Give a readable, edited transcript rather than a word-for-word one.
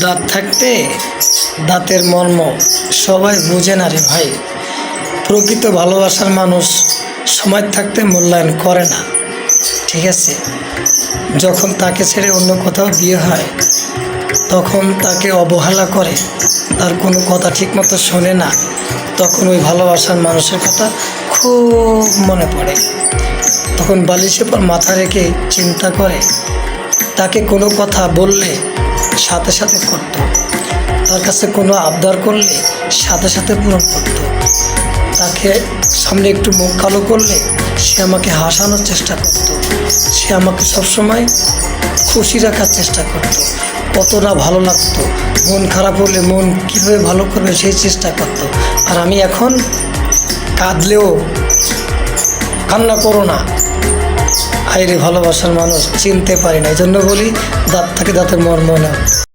দাঁত থাকতে দাঁতের মর্ম সবাই বোঝে না রে ভাই। প্রকৃত ভালোবাসার মানুষ সময় থাকতে মূল্যায়ন করে না, ঠিক আছে? যখন তাকে ছেড়ে অন্য কোথাও বিয়ে হয় তখন তাকে অবহেলা করে, তার কোনো কথা ঠিকমতো শোনে না, তখন ওই ভালোবাসার মানুষের কথা খুব মনে পড়ে। তখন বালিশের পর মাথা রেখে চিন্তা করে, তাকে কোনো কথা বললে সাথে সাথে করত, তার কাছে কোনো আবদার করলে সাথে সাথে পূরণ করত, তাকে সামনে একটু মুখ কালো করলে সে আমাকে হাসানোর চেষ্টা করত, সে আমাকে সবসময় খুশি রাখার চেষ্টা করত। কতটা ভালো লাগতো, মন খারাপ হলে মন কীভাবে ভালো করবে সেই চেষ্টা করত। আর আমি এখন কাঁদলেও কান্না করো না, আইরে ভালোবাসার মানুষ চিনতে পারি না। এই জন্য বলি, দাঁত থাকে দাঁতের মর্ম না।